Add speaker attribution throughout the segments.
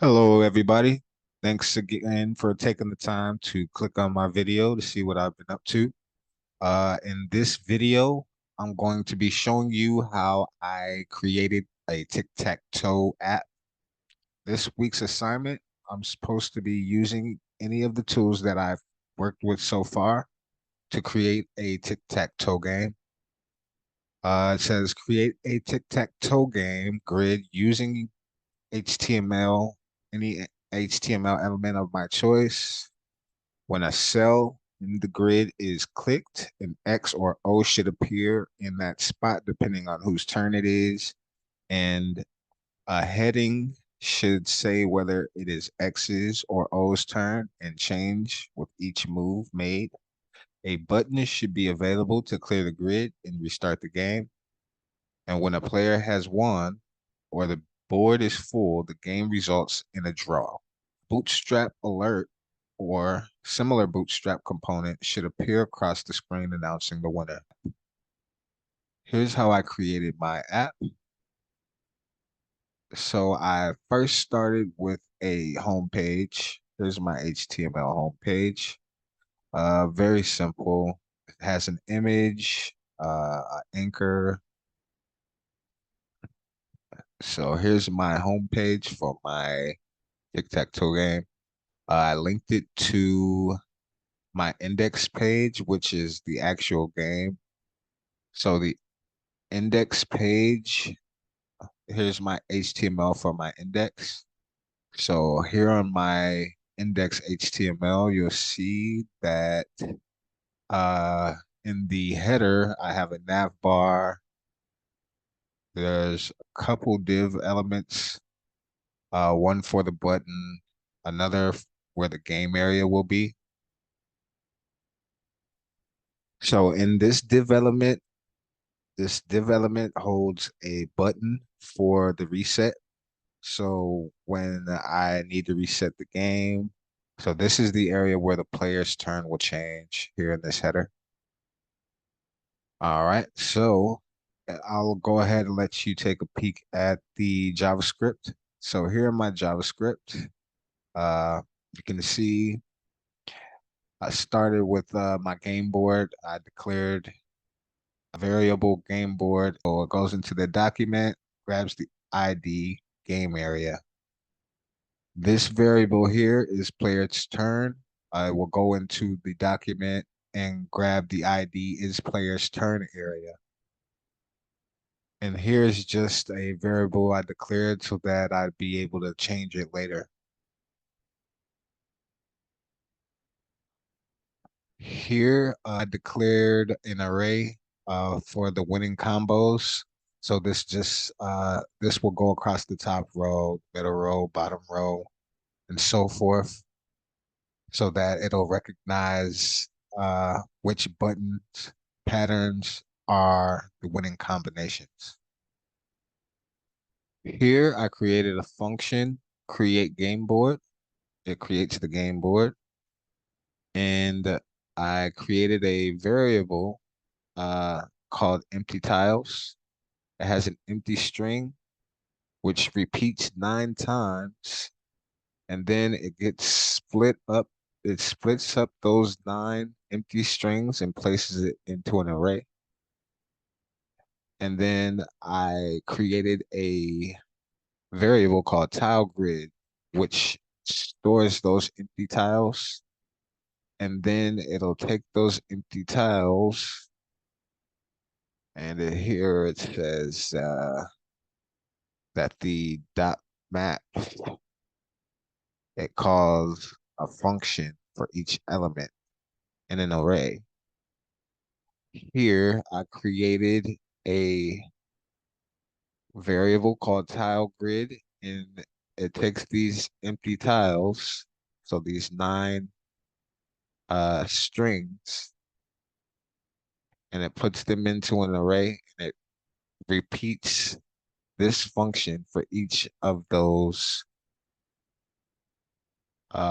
Speaker 1: Hello, everybody. Thanks again for taking the time to click on my video to see what I've been up to. In this video, I'm going to be showing you how I created a Tic Tac Toe app. This week's assignment, I'm supposed to be using any of the tools that I've worked with so far to create a Tic Tac Toe game. It says create a Tic Tac Toe game grid using HTML, any HTML element of my choice. When a cell in the grid is clicked, an X or O should appear in that spot depending on whose turn it is. And a heading should say whether it is X's or O's turn and change with each move made. A button should be available to clear the grid and restart the game. And when a player has won or the board is full, the game results in a draw. Bootstrap alert or similar bootstrap component should appear across the screen announcing the winner. Here's how I created my app. So I first started with a home page. Here's my HTML home page. Very simple. It has an image, an anchor. So here's my home page for my tic-tac-toe game. I linked it to my index page, which is the actual game. So the index page, here's my HTML for my index. So here on my index HTML, you'll see that uh, in the header, I have a nav bar. There's a couple div elements, one for the button, another where the game area will be. So in this div element holds a button for the reset. So when I need to reset the game, so this is the area where the player's turn will change here in this header. All right, so I'll go ahead and let you take a peek at the JavaScript. So here in my JavaScript, you can see I started with my game board. I declared a variable game board. So it goes into the document, grabs the ID game area. This variable here is player's turn. I will go into the document and grab the ID is player's turn area. And here's just a variable I declared so that I'd be able to change it later. Here, I declared an array for the winning combos. So this will go across the top row, middle row, bottom row, and so forth, so that it'll recognize which buttons patterns are the winning combinations. Here, I created a function, create game board. It creates the game board. And I created a variable called empty tiles. It has an empty string, which repeats 9 times, and then it gets split up. It splits up those 9 empty strings and places it into an array. And then I created a variable called tile grid, which stores those empty tiles. And then it'll take those empty tiles, and here it says that the dot map, it calls a function for each element in an array. Here I created a variable called tile grid, and it takes these empty tiles, so these 9 strings, and it puts them into an array, and it repeats this function for each of those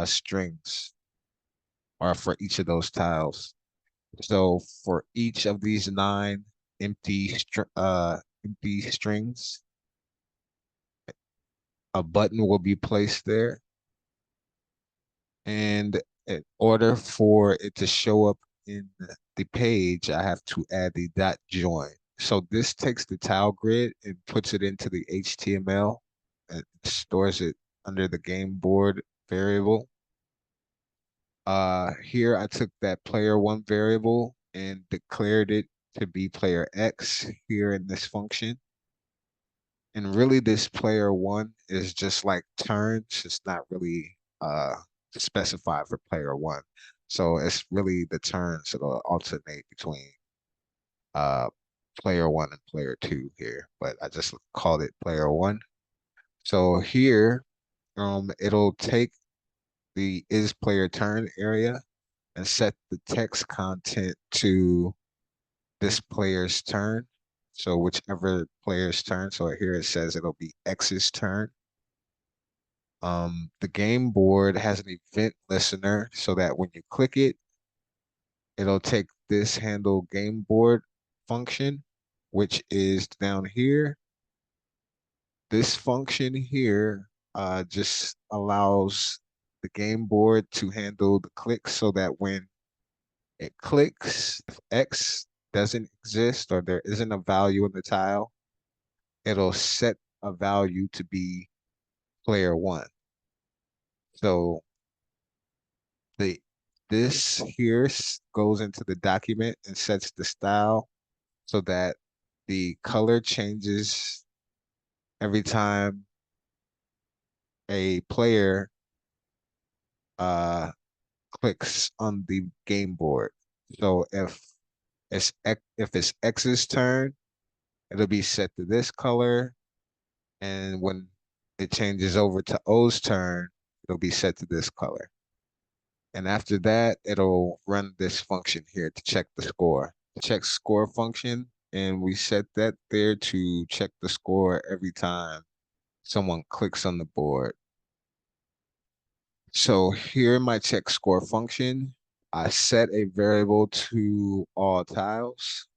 Speaker 1: strings, or for each of those tiles. So for each of these 9 empty strings, a button will be placed there. And in order for it to show up in the page, I have to add the dot join. So this takes the tile grid and puts it into the HTML and stores it under the game board variable. Here I took that player1 variable and declared it to be player X here in this function. And really this player1 is just like turns. It's not really specified for player1. So it's really the turns that'll alternate between uh player1 and player2 here, but I just called it player1. So here it'll take the is player turn area and set the text content to this player's turn. So whichever player's turn. So here it says it'll be X's turn. The game board has an event listener so that when you click it, it'll take this handle game board function, which is down here. This function here just allows the game board to handle the clicks so that when it clicks, if X doesn't exist or there isn't a value in the tile, it'll set a value to be player1. So the this here goes into the document and sets the style so that the color changes every time a player uh, clicks on the game board. So if it's X's turn, it'll be set to this color, and when it changes over to O's turn, it'll be set to this color. And after that, it'll run this function here to check the score. Check score function, and we set that there to check the score every time someone clicks on the board. So here in my check score function, I set a variable to all tiles.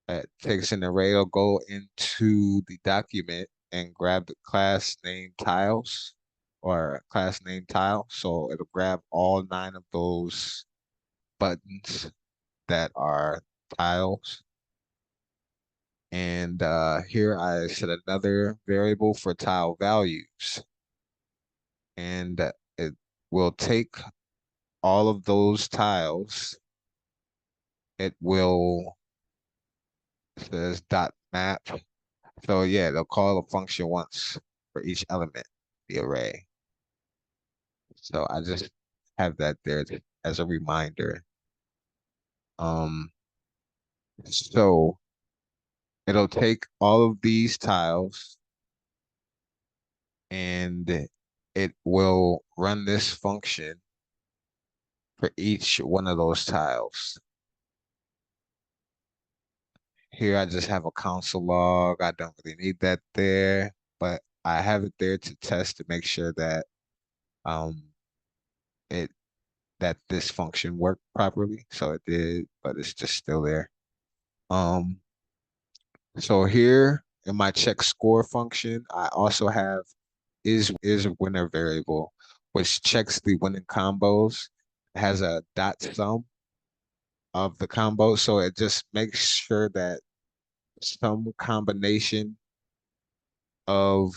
Speaker 1: That takes an array. It'll go into the document and grab the class name tiles or class name tile. So it'll grab all 9 of those buttons that are tiles. And here I set another variable for tile values. And it will take all of those tiles. It will, says dot map. So yeah, they'll call a function once for each element, the array. So I just have that there as a reminder. So it'll take all of these tiles and it will run this function for each one of those tiles. Here I just have a console log. I don't really need that there, but I have it there to test to make sure that um it that this function worked properly. So it did, but it's just still there. So here in my check score function, I also have is winner variable, which checks the winning combos. It has a dot sum of the combo, so it just makes sure that some combination of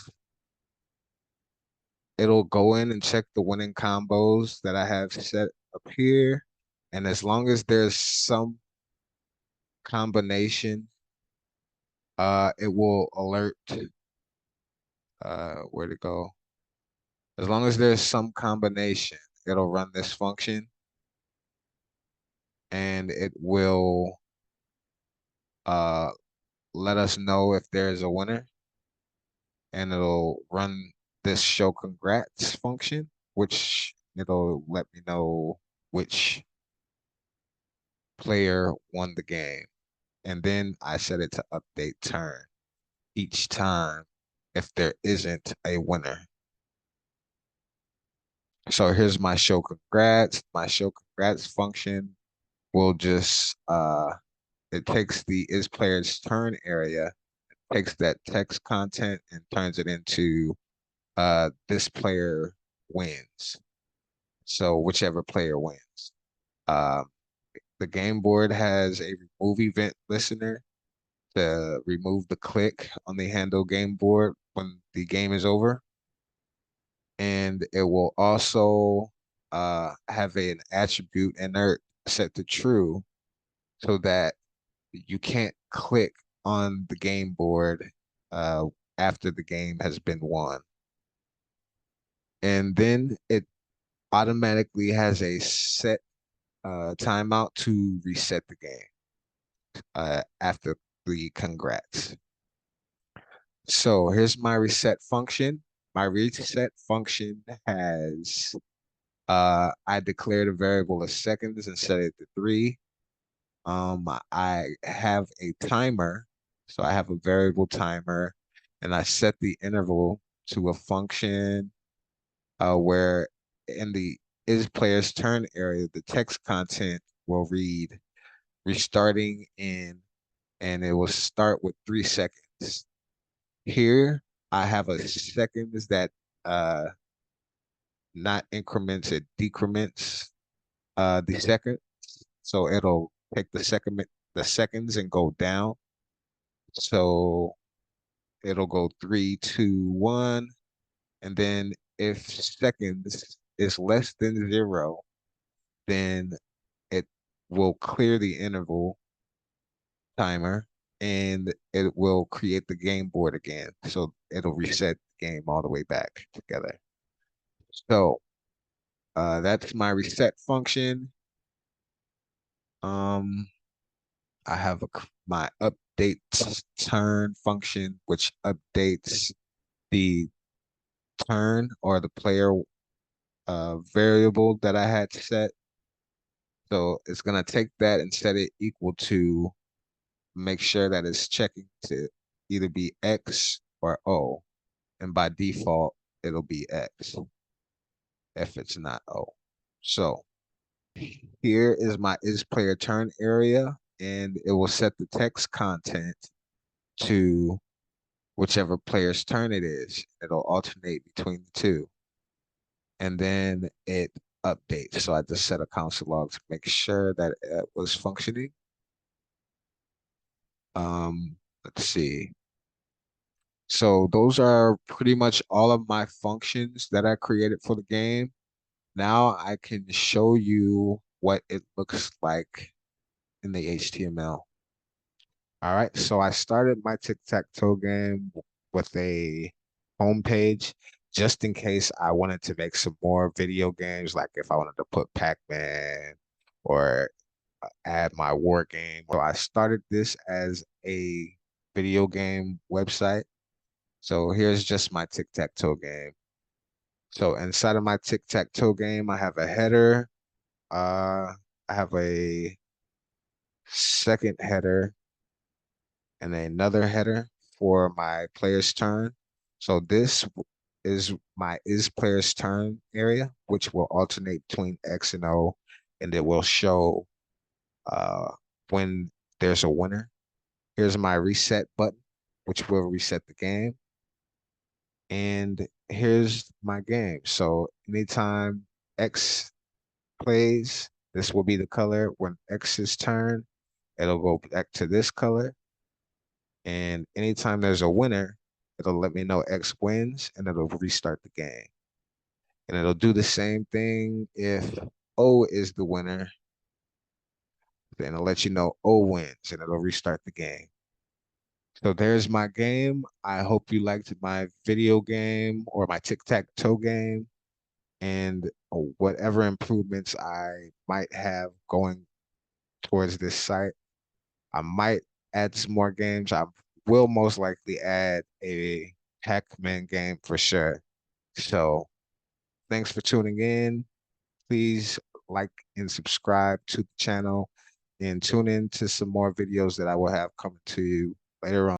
Speaker 1: it'll go in and check the winning combos that I have set up here. And as long as there's some combination, it will alert where to go. As long as there's some combination, it'll run this function and it will uh let us know if there's a winner, and it'll run this show congrats function, which it'll let me know which player won the game. And then I set it to update turn each time if there isn't a winner. So here's my show congrats. My show congrats function will just it takes the is player's turn area, takes that text content and turns it into this player wins. So whichever player wins. Um, the game board has a remove event listener to remove the click on the handle game board when the game is over. And it will also have an attribute inert set to true so that you can't click on the game board uh, after the game has been won. And then it automatically has a set timeout to reset the game after the congrats. So here's my reset function. My reset function has I declared a variable as seconds and set it to 3. I have a timer, so I have a variable timer, and I set the interval to a function where in the is player's turn area, the text content will read restarting in, and it will start with 3 seconds. Here, I have a seconds that uh not increments, it decrements the second. So it'll take the seconds and go down. So it'll go 3, 2, 1. And then if seconds is less than 0, then it will clear the interval timer and it will create the game board again. So it'll reset the game all the way back together. So that's my reset function. Um, I have my update turn function, which updates the turn or the player variable that I had set. So it's gonna take that and set it equal to make sure that it's checking to either be X or O. And by default, it'll be X if it's not O. So here is my is player turn area, and it will set the text content to whichever player's turn it is. It'll alternate between the two. And then it updates. So I just set a console log to make sure that it was functioning. Let's see. So those are pretty much all of my functions that I created for the game. Now I can show you what it looks like in the HTML. All right, so I started my Tic Tac Toe game with a home page just in case I wanted to make some more video games, like if I wanted to put Pac-Man or add my war game. So I started this as a video game website. So here's just my Tic Tac Toe game. So inside of my Tic Tac Toe game, I have a header. I have a second header and another header for my player's turn. So this is my is player's turn area, which will alternate between X and O, and it will show uh, when there's a winner. Here's my reset button, which will reset the game. And here's my game. So anytime X plays, this will be the color. When X's turn, it'll go back to this color. And anytime there's a winner, it'll let me know X wins and it'll restart the game. And it'll do the same thing if O is the winner. Then it'll let you know O wins and it'll restart the game. So there's my game. I hope you liked my video game or my tic-tac-toe game and whatever improvements I might have going towards this site. I might add some more games. I will most likely add a Pac-Man game for sure. So thanks for tuning in. Please like and subscribe to the channel and tune in to some more videos that I will have coming to you later on.